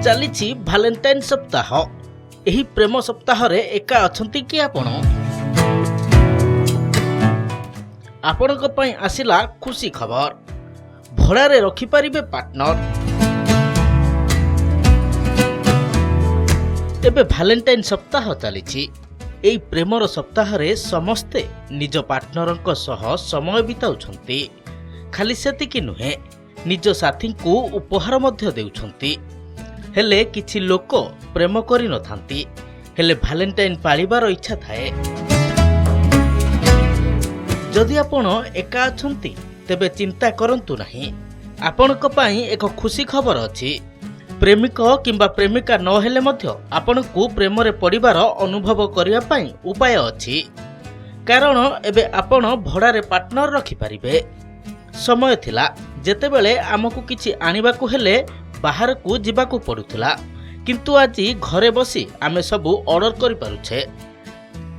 चली भालेंटाइन सप्ताह। एही प्रेम सप्ताह रे एका अछंती कि आपणक पई आसिला खुशी खबर। भड़ारे रखिपारिबे पार्टनर। एबे भालेंटाइन सप्ताह चली। एई प्रेमर सप्ताह रे समस्ते निज पार्टनरक सह समय बिताउछंती। खाली सेतिकी नुहे, निज साथी को उपहार मध्य देउछंती। हेले किछि लोक प्रेम करि नथांती, हेले भालेंटाइन पालिबार इच्छा थाए। जदि आपण एका अछंती तेबे चिंता करंतु नाही। आपणक पई एक खुशी खबर अछि। प्रेमिक किंबा प्रेमिका न हेले मध्य आपणकु प्रेम रे पड़िबार अनुभव करिया पई उपाय अछि। कारण एबे आपण भड़ारे पार्टनर रखि पारिबे। समय थिला जेतेबेले आमकु किछि आनिबाकु हेले बाहर को जिबाकु पड़ुथिला, किंतु आजि घरे बसी आमे सबु ऑर्डर करि पारुछे।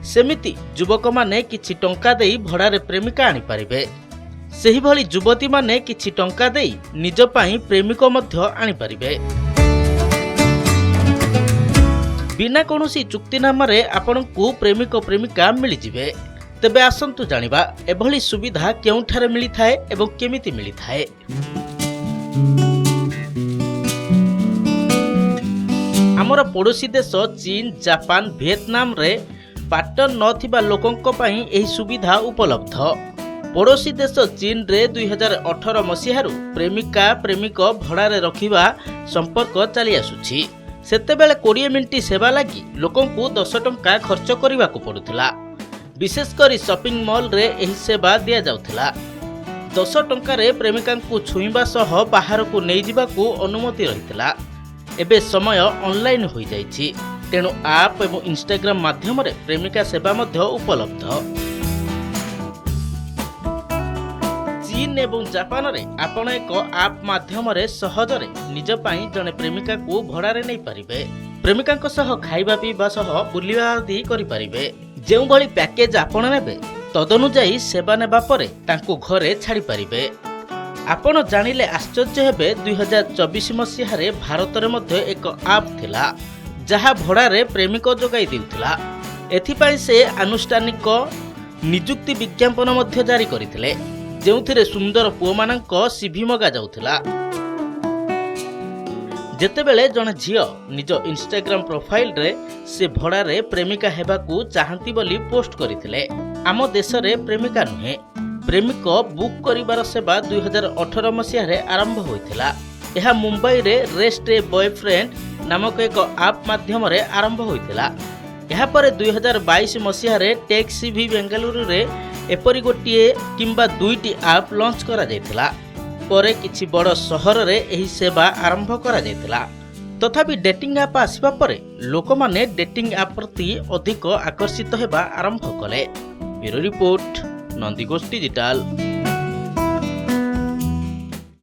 सेमिति युवक माने किछि टंका देई भड़ारे प्रेमिका आनि पारिबे। सेही भली युवती माने किछि टंका देई निज पई प्रेमिक मध्य आनि पारिबे। बिना कोनोसी चुक्तिनामा रे आपनकु प्रेमिक प्रेमिका मिलि जिवे। तेबे आसंतु जानिबा एभली सुविधा केउठारे मिली थाए एवं केमिति मिली थाए। आमर पड़ोसी देश चीन, जापान, वियतनाम रे पार्टनर नथिबा लोकंक पई एही सुविधा उपलब्ध। पड़ोसी देश चीन रे 2018 मसीहारु प्रेमिका प्रेमिक भड़ारे रखिबा संपर्क चली आसुछि। सेतेबेले 20 मिनिट सेवा लागि लोकंकु 10 टंका खर्च करिबाकु पड़ुथिला। विशेष करी शॉपिंग मॉल रे एही सेवा दिया जाउथिला। 10 टंका रे प्रेमिकांकु छुईबा सह बाहर को नै जिबाकु अनुमति रहितला। एबे समय ऑनलाइन होई जाइछि, तेणु आप एवं इंस्टाग्राम माध्यम रे प्रेमिका सेवा मध्य उपलब्ध। चीन एवं जापान रे आपण एक आप माध्यम रे सहजरे निज पई जने प्रेमिका को भड़ारे नै पारिबे। प्रेमिकांक सह खाइबा पीबा सह बुलिबा आदि करि पारिबे। जेउ भली पैकेज आपण नेबे तदनुजाई सेवा नेबा परे तांको घरे छाड़ी पारिबे। आपण जानिले आश्चर्य हेबे 2024 मसीहारे भारत रे मध्य एक आप थिला जहा भड़ारे प्रेमिक जोगाई देउथिला। एथिपाई से आनुष्ठानिक नियुक्ति विज्ञापन मध्य जारी करिथिले, जेउथिरे सुंदर पुओमानंक सीवी मगा जाउथिला। जेतेबेले जने झियो निज इंस्टाग्राम प्रोफाइल रे से भड़ारे प्रेमिका हेबाकू चाहंती बोली पोस्ट करिथिले। आम देश रे प्रेमिका नुहे, प्रेमिक बुक करिबार सेवा 2018 मसीहारे आरंभ होइथिला। यह मुंबई रे रेस्ट ए बॉयफ्रेंड नामक एक आप माध्यम रे आरंभ होइथिला। यह पर 2022 मसीहारे टेक सीवी बेंगलुरु रे एपरि गोटिए किंबा दुईटी आप लॉन्च करा जायथिला। परे किछि बड़ सहर रे एही सेवा आरंभ करा जायथिला। तथापि डेटिंग ऐप आसिबा परे लोकमाने डेटिंग ऐप प्रति अधिक आकर्षित हेबा आरंभ कले। Bureau report, Nandighosh digital.